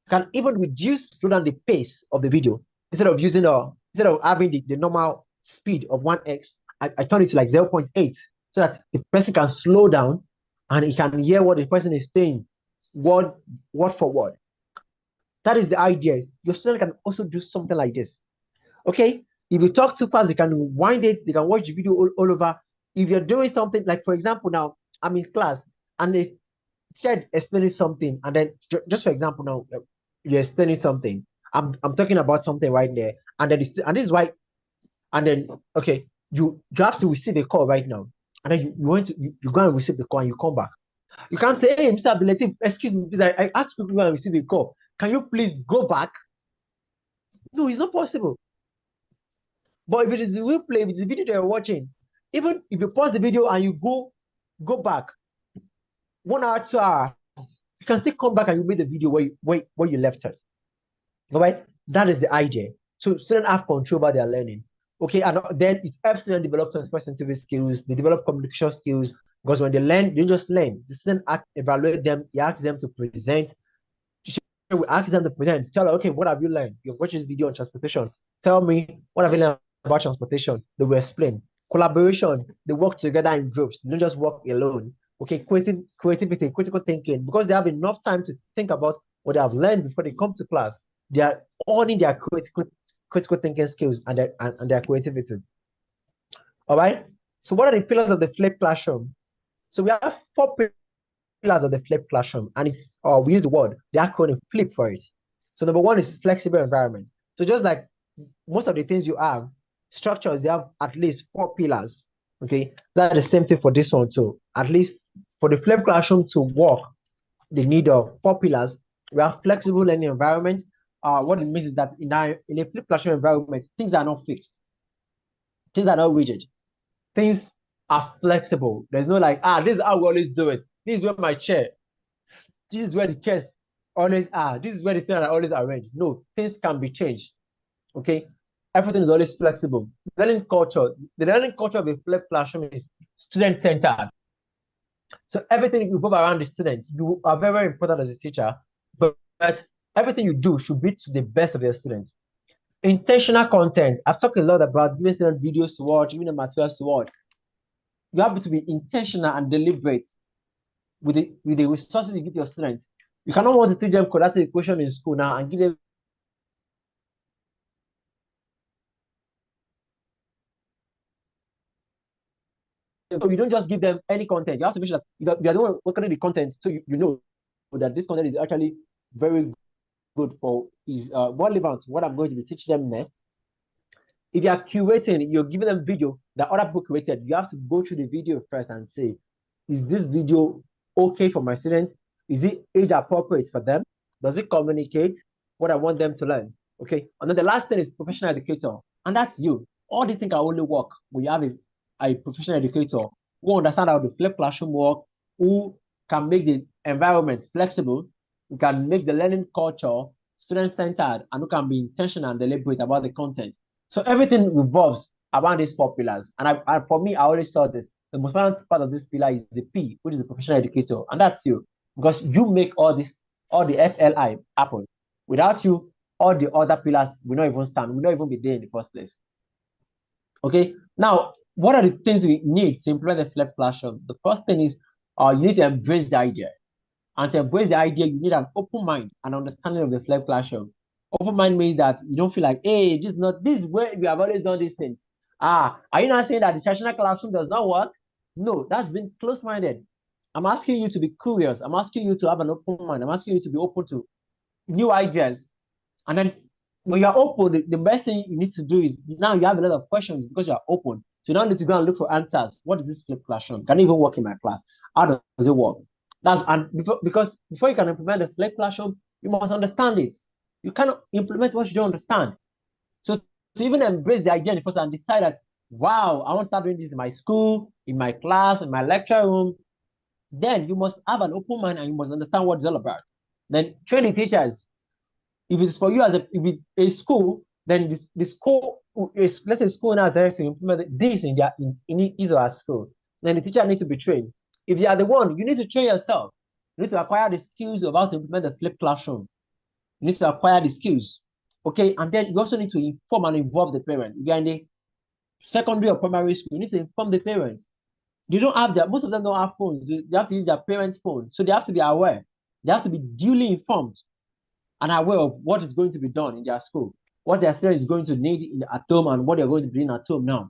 Can even reduce slow down the pace of the video instead of having the normal speed of 1x. I turn it to like 0.8 so that the person can slow down and he can hear what the person is saying, word for word. That is the idea. Your student can also do something like this. Okay, if you talk too fast, they can rewind it, they can watch the video all over. If you're doing something like, for example, now I'm in class and the teacher explaining something, and then just for example, now you're explaining something. I'm talking about something right there, and then and this is why, and then okay, you have to receive a call right now, and then you go and receive the call and you come back. You can't say, hey, Mr. Abdulatif, excuse me, please, I asked people to go and receive a call. Can you please go back? No, it's not possible. But if it is a replay, if it's a video that you're watching, even if you pause the video and you go back 1 hour, 2 hours, you can still come back and you make the video where you left it. All right, that is the idea. So students have control over their learning. Okay, and then it helps them develop some scientific skills. They develop communication skills because when they learn, they don't just learn. The student evaluate them. He asks them to present. We ask them to present. Tell them, okay, what have you learned? You've watched this video on transportation. Tell me what have you learned about transportation. They will explain. Collaboration. They work together in groups. They don't just work alone. Okay, creativity, critical thinking, because they have enough time to think about what they have learned before they come to class. They are owning their critical thinking skills and their creativity. All right. So what are the pillars of the flipped classroom? So we have 4 pillars of the flipped classroom, and it's we use the word, the acronym FLIP for it. So number 1 is flexible environment. So just like most of the things you have, structures, they have at least 4 pillars. Okay, that's the same thing for this one too. At least for the flipped classroom to work, they need 4 pillars. We have flexible learning environment. What it means is that in a flipped classroom environment, things are not fixed. Things are not rigid. Things are flexible. There's no like, this is how we always do it. This is where my chair. This is where the chairs always are. This is where the things are always arranged. No, things can be changed. Okay, everything is always flexible. The learning culture of a flipped classroom is student-centered. So everything you revolve around the students. You are very, very important as a teacher, but everything you do should be to the best of your students. Intentional content. I've talked a lot about giving students videos to watch, giving them materials to watch. You have to be intentional and deliberate with the resources you give to your students. You cannot want to teach them quadratic equation in school now and give them so you don't just give them any content. You have to make sure that you are the one working on the content, so you know that this content is actually very good for is relevant to what I'm going to be teaching them next. If you are curating, you're giving them video that other people created, you have to go through the video first and say, is this video okay for my students? Is it age appropriate for them? Does it communicate what I want them to learn? Okay. And then the last thing is professional educator. And that's you. All these things can only work when you have a professional educator who understand how the flipped classroom work, who can make the environment flexible, who can make the learning culture student-centered, and who can be intentional and deliberate about the content. So everything revolves around these 4 pillars. And for me, I always saw this. The most important part of this pillar is the P, which is the professional educator. And that's you. Because you make all the FLI happen. Without you, all the other pillars will not even stand, will not even be there in the first place. Okay. Now, what are the things we need to implement the flipped classroom? The first thing is you need to embrace the idea. And to embrace the idea, you need an open mind and understanding of the flipped classroom. Open mind means that you don't feel like, hey, this is where we have always done these things. Are you not saying that the traditional classroom does not work? No, that's been close-minded. I'm asking you to be curious. I'm asking you to have an open mind. I'm asking you to be open to new ideas. And then when you're open, the best thing you need to do is now you have a lot of questions because you're open. So you now need to go and look for answers. What is this flipped classroom? Can it even work in my class? How does it work? Because before you can implement the flipped classroom, you must understand it. You cannot implement what you don't understand. So to even embrace the idea in the first and decide that, wow, I want to start doing this in my school, in my class, in my lecture room, then you must have an open mind and you must understand what it's all about. Then train the teachers. If it's for you if it's a school, then the school is, let's say school now has to implement this in his or her school. Then the teacher needs to be trained. If you are the one, you need to train yourself. You need to acquire the skills of how to implement the flipped classroom. You need to acquire the skills. Okay, and then you also need to inform and involve the parent. If you're in the secondary or primary school, you need to inform the parents. They don't have most of them don't have phones. They have to use their parents' phone. So they have to be aware. They have to be duly informed and aware of what is going to be done in their school, what their student is going to need at home, and what they're going to be doing at home now.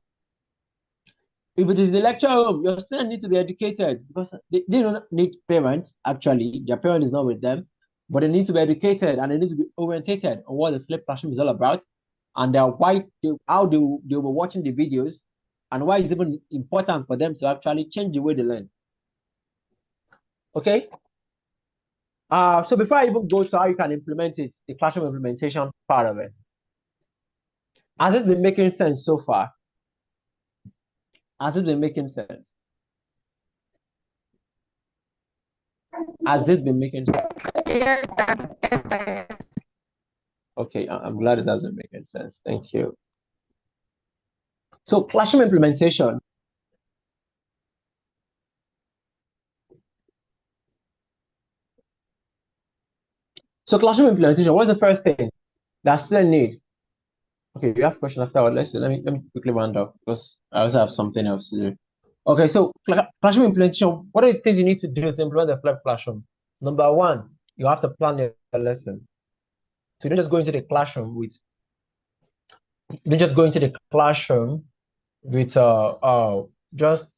If it is the lecture room, your student needs to be educated because they don't need parents, actually. Their parent is not with them, but they need to be educated and they need to be orientated on what the flipped classroom is all about and how they'll be watching the videos and why it's even important for them to actually change the way they learn. Okay? So before I even go to how you can implement it, the classroom implementation part of it, has it been making sense so far? Has it been making sense? Has this been making sense? Yes, yes. Okay, I'm glad it doesn't make any sense. Thank you. So classroom implementation. So classroom implementation, what's the first thing that students need? Okay, you have a question after. Let me quickly round up because I also have something else to do. Okay, so classroom implementation, what are the things you need to do to implement the flipped classroom? Number one, you have to plan your lesson. So you don't just go into the classroom with you don't just go into the classroom with just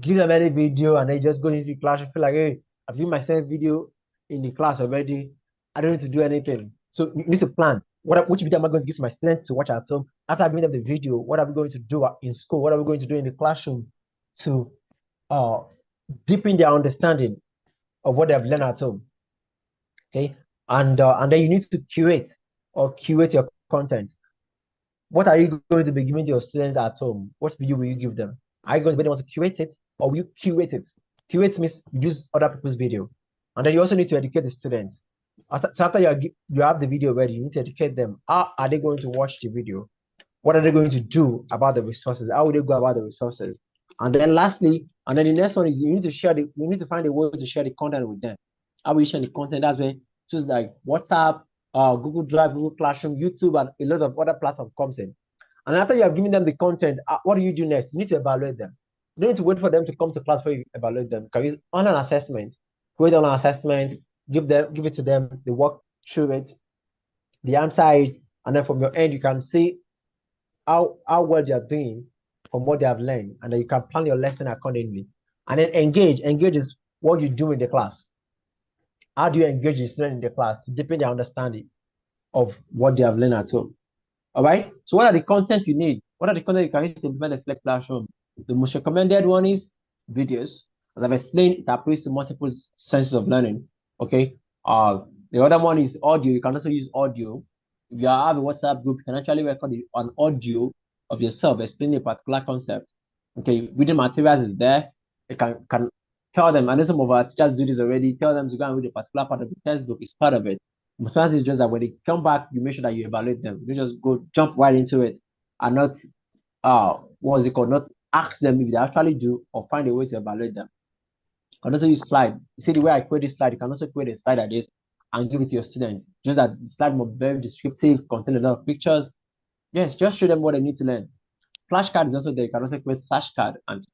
give them any video and they just go into the class and feel like, hey, I've given myself video in the class already. I don't need to do anything. So you need to plan. Which video am I going to give to my students to watch at home? After I've given them the video, what are we going to do in school? What are we going to do in the classroom to uh, deepen their understanding of what they've learned at home? Okay, and then you need to curate your content. What are you going to be giving to your students at home? What video will you give them? Are you going to be able to curate it or will you curate it? Curate means use other people's video. And then you also need to educate the students. After you have the video ready, you need to educate them. How are they going to watch the video? What are they going to do about the resources? How will they go about the resources? And then lastly, and then the next one is you need to find a way to share the content with them. How will you share the content? That's where just like WhatsApp, Google Drive, Google Classroom, YouTube, and a lot of other platforms comes in. And after you have given them the content, what do you do next? You need to evaluate them. You don't need to wait for them to come to class before you evaluate them. You can use online assessment, create online assessment, give it to them, they work through it, the answer it, and then from your end you can see how well they are doing from what they have learned, and then you can plan your lesson accordingly. And then engage. Engage is what you do in the class. How do you engage the student in the class to deepen their understanding of what they have learned at home? All right. So what are the contents you need? What are the content you can use to implement the flipped classroom? The most recommended one is videos. As I've explained, it appeals to multiple senses of learning. Okay. The other one is audio. You can also use audio. If you have a WhatsApp group, you can actually record an audio of yourself explaining a particular concept. Okay, reading materials is there. You can tell them, and some of our teachers do this already, tell them to go and read a particular part of the textbook, is part of it. But sometimes it's just that when they come back, you make sure that you evaluate them. You just go jump right into it and not what is it called? Not ask them if they actually do or find a way to evaluate them. You can also use slide. You see the way I create this slide, you can also create a slide like this and give it to your students. Just that the slide must be very descriptive, contain a lot of pictures. Yes, just show them what they need to learn. Flashcard is also there. You can also create flashcard. And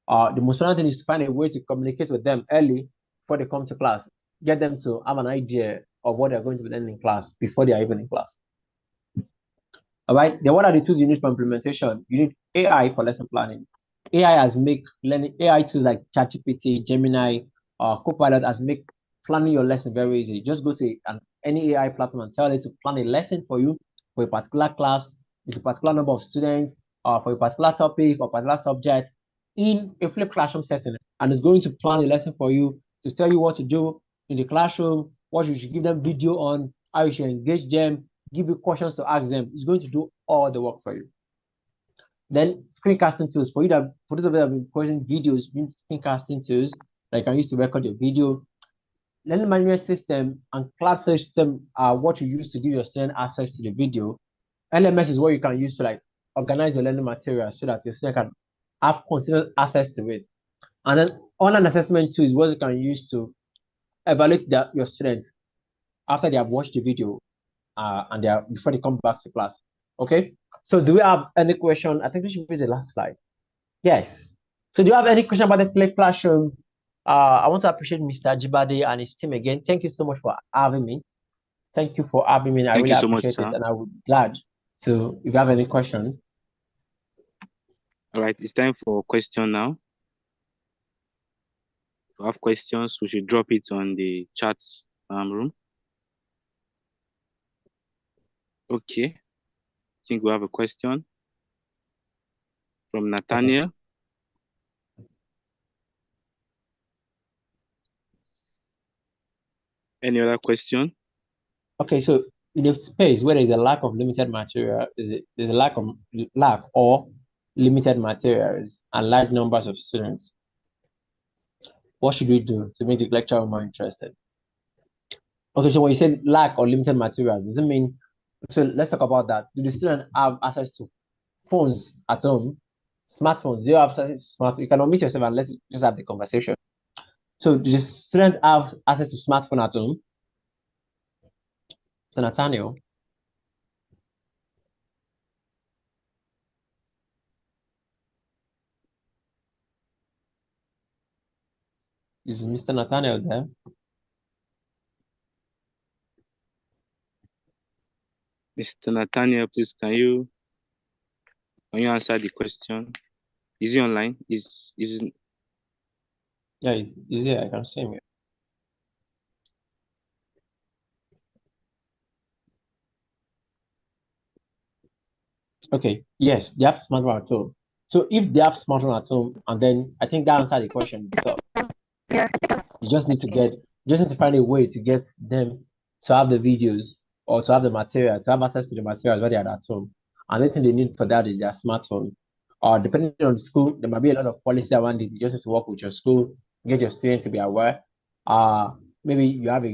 the most important thing is to find a way to communicate with them early before they come to class. Get them to have an idea of what they're going to be learning in class before they are even in class. All right. Then what are the tools you need for implementation? You need AI for lesson planning. AI has make learning AI tools like ChatGPT, Gemini, Copilot has make planning your lesson very easy. Just go to any AI platform and tell it to plan a lesson for you for a particular class with a particular number of students, for a particular topic or particular subject in a flipped classroom setting, and it's going to plan a lesson for you to tell you what to do in the classroom, what you should give them video on, how you should engage them, give you questions to ask them. It's going to do all the work for you. Then screencasting tools for those of you that have been posting videos, use screencasting tools that you can use to record your video. Learning management system and cloud system are what you use to give your student access to the video. LMS is what you can use to like organize your learning material so that your student can have continuous access to it. And then online assessment tool is what you can use to evaluate your students after they have watched the video and before they come back to class. Okay. So do we have any question? I think this should be the last slide. Yes. So do you have any question about the flipped classroom? I want to appreciate Mr. Jibade and his team again. Thank you so much for having me. Thank you for having me. I really appreciate it, and I would be glad to if you have any questions. All right, it's time for question now. If you have questions, we should drop it on the chat room. Okay, I think we have a question from Nathaniel. Okay. Any other question? Okay, so in a space where there's a lack of limited material, there's a lack or limited materials and large numbers of students, what should we do to make the lecturer more interested? Okay, so when you say lack or limited material, does it mean, so let's talk about that. Do the students have access to phones at home, smartphones? Do you have access to smartphones? You can unmute yourself and let's just have the conversation. So do the students have access to smartphone at home? So Nathaniel. Is Mr. Nathaniel there? Mr. Nathaniel, please can you answer the question? Is he online? Yeah, he's here. I can see him here. Okay, yes, they have smartphone at home. So if they have smartphone at home, and then I think that answered the question itself. You just need to find a way to get them to have the videos or to have the material, to have access to the materials when they are at home. And the thing they need for that is their smartphone. Or depending on the school, there might be a lot of policy around it. You just need to work with your school, get your students to be aware. Maybe you have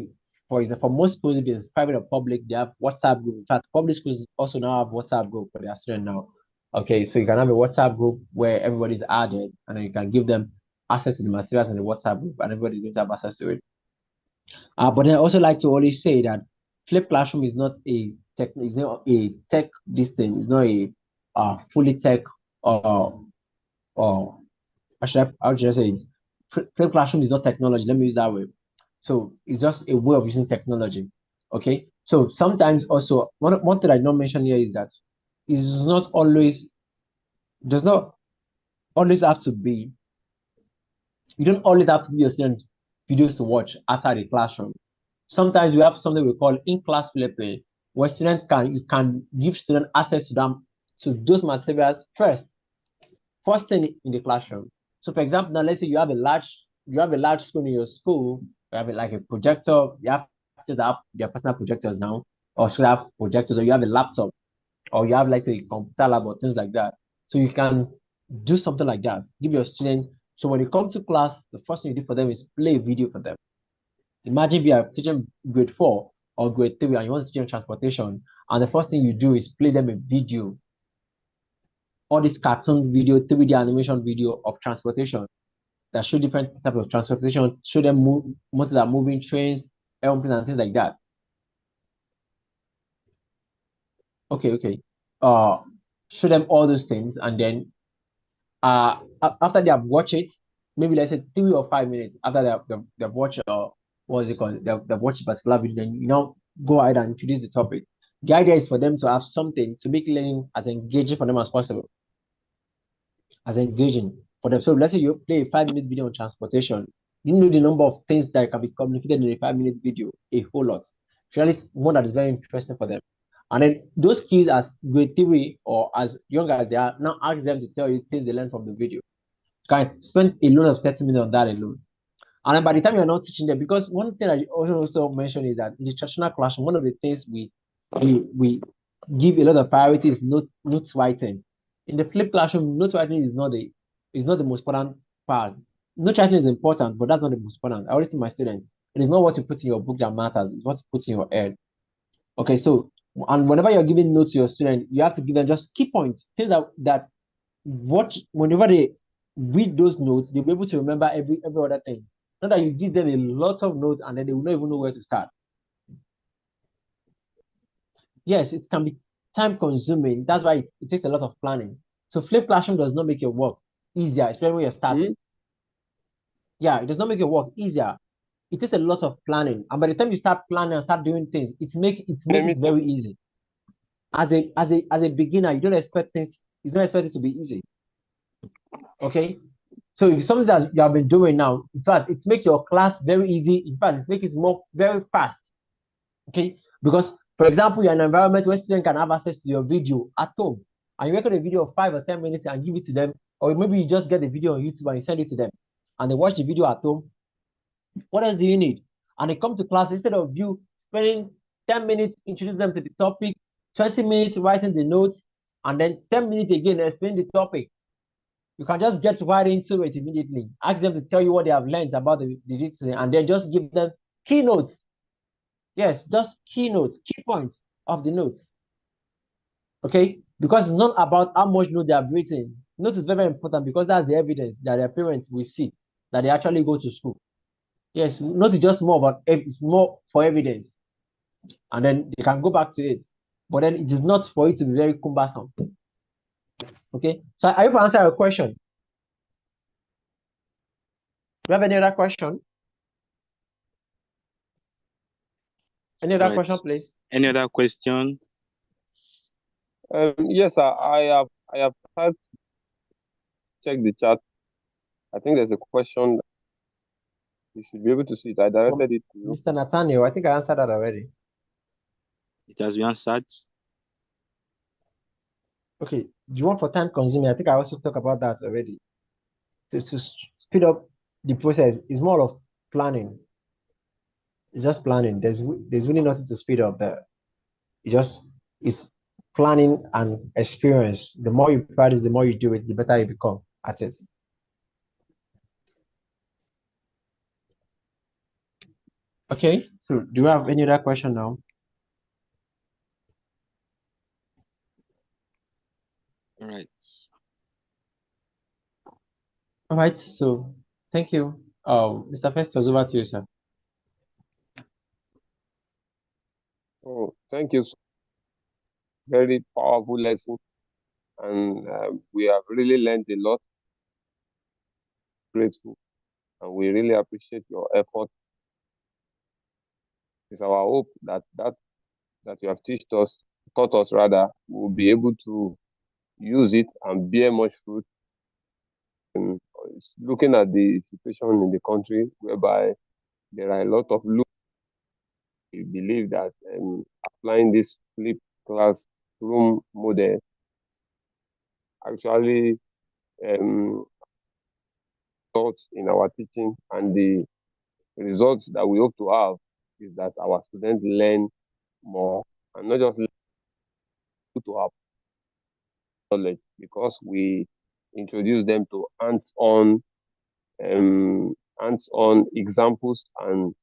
for example, for most schools, if it's private or public, they have WhatsApp group. In fact, public schools also now have WhatsApp group for their students now. Okay, so you can have a WhatsApp group where everybody's added, and then you can give them access to the materials in the WhatsApp group, and everybody's going to have access to it. But I also like to always say that flipped classroom is not a tech, it's not a tech this thing, it's not a fully tech or how should I say it? Flipped classroom is not technology. Let me use that way. So it's just a way of using technology. Okay. So sometimes also one thing I don't mention here is that it does not always have to be. You don't always have to give your students videos to watch outside the classroom. Sometimes we have something we call in-class flipping, where you can give students access to those materials first thing in the classroom. So for example, now let's say you have a large screen in your school, you have like a projector, you have to have their personal projectors now. or should have projectors, or you have a laptop, or you have like say a computer lab or things like that. So you can do something like that. Give your students. So when they come to class, the first thing you do for them is play a video for them. Imagine if you are teaching grade 4 or grade 3 and you want to teach them transportation, and the first thing you do is play them a video, all this cartoon video, 3D animation video of transportation that show different type of transportation, show them motors that are moving, trains, airplanes, and things like that. Okay. Uh, show them all those things, and then after they have watched it, maybe let's say 3 or 5 minutes after they've watched what's it called? They've watched a particular video, then you know go ahead and introduce the topic. The idea is for them to have something to make learning as engaging for them as possible, as engaging for them. So let's say you play a 5 minute video on transportation. You know the number of things that can be communicated in a 5 minute video, a whole lot. Surely one that is very interesting for them. And then those kids as grade 3 or as young as they are, now ask them to tell you things they learned from the video. You can spend a load of 30 minutes on that alone. And then by the time you're not teaching them, because one thing I also mention is that in the traditional classroom, one of the things we give a lot of priority is note writing. In the flipped classroom, note writing is not the most important part. Note writing is important, but that's not the most important. I always tell my students, it is not what you put in your book that matters, it's what you put in your head. Okay, so and whenever you're giving notes to your student, you have to give them just key points, things that whenever they read those notes, they'll be able to remember every other thing. Not that you give them a lot of notes and then they will not even know where to start. Yes, it can be time consuming. That's why it takes a lot of planning. So flip classroom does not make your work easier, especially when you're starting. Yeah, it does not make your work easier. It takes a lot of planning. And by the time you start planning and start doing things, it it very easy. As a beginner, you don't expect it to be easy. Okay. So if something that you have been doing now, in fact, it makes your class very easy. In fact, it makes it more very fast. Okay, because for example, you're in an environment where students can have access to your video at home, and you record a video of 5 or 10 minutes and give it to them, or maybe you just get the video on YouTube and you send it to them, and they watch the video at home. What else do you need? And they come to class instead of you spending 10 minutes introducing them to the topic, 20 minutes writing the notes, and then 10 minutes again explaining the topic. You can just get right into it immediately. Ask them to tell you what they have learned about the dictionary, and then just give them keynotes. Yes, just keynotes, key points of the notes. Okay? Because it's not about how much note they have written. Note is very, very important because that's the evidence that their parents will see that they actually go to school. Yes, note is just more about it's more for evidence. And then they can go back to it. But then it is not for it to be very cumbersome. Okay, so I hope I answer your question. Do you have any other question? Any other question, please? Any other question? Yes, I have had check the chat. I think there's a question. You should be able to see it. I directed it to you. Mr. Nathaniel, I think I answered that already. It has been answered. Okay, do you want for time consuming? I think I also talked about that already. To speed up the process is more of planning. It's just planning. There's really nothing to speed up there. It's planning and experience. The more you practice, the more you do it, the better you become at it. Okay, so do you have any other question now? All right. All right, so thank you. Mr. Festus, over to you, sir. Oh, thank you. Very powerful lesson, and we have really learned a lot. Grateful, and we really appreciate your effort. It's our hope that you have taught us rather, we'll be able to use it and bear much fruit. And looking at the situation in the country, whereby there are a lot of we believe that applying this flip classroom model actually results in our teaching, and the results that we hope to have is that our students learn more and not just to our knowledge, because we introduce them to hands-on examples and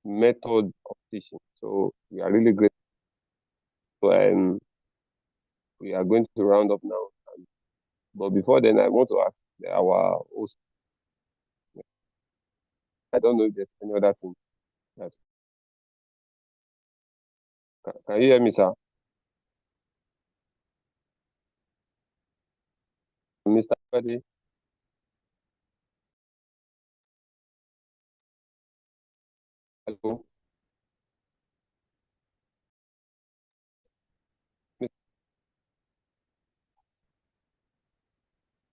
method of teaching. So we are really grateful. We are going to round up now. But before then, I want to ask our host. I don't know if there's any other thing. That, can you hear me, sir? Mr. Buddy? Hello?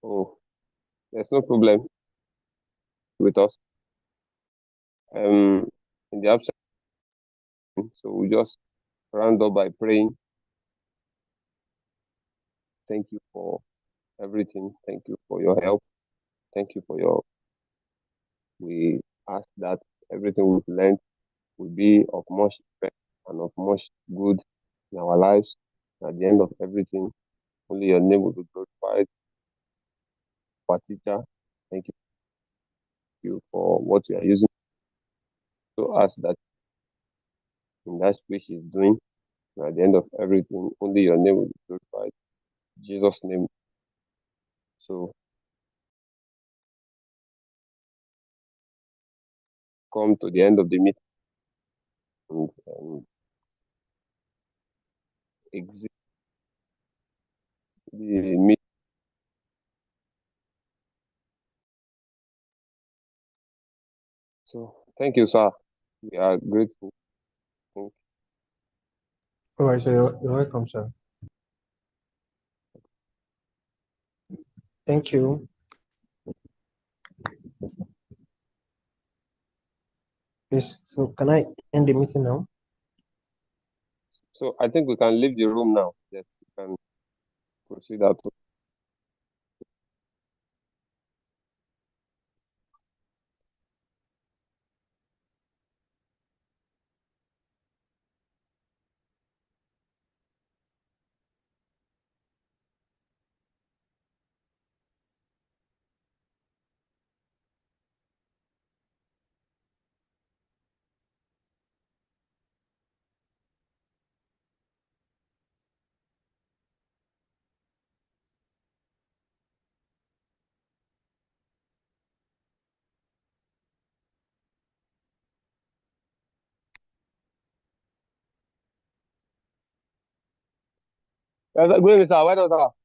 Oh, there's no problem with us. In the absence, so we just round up by praying. Thank you for everything. Thank you for your help. Thank you for your. We ask that everything we've learned will be of much effect and of much good in our lives. At the end of everything, only your name will be glorified. Our teacher, thank you for what you are using to us that in that which she's doing. And at the end of everything, only your name will be glorified. In Jesus' name. So come to the end of the meeting and exit the meeting. So thank you, sir. We are grateful. Thank All right, so you're welcome, sir. Thank you. Please, so can I end the meeting now? So I think we can leave the room now. Yes, we can proceed out. Yes, go ahead, sir. Why not, sir?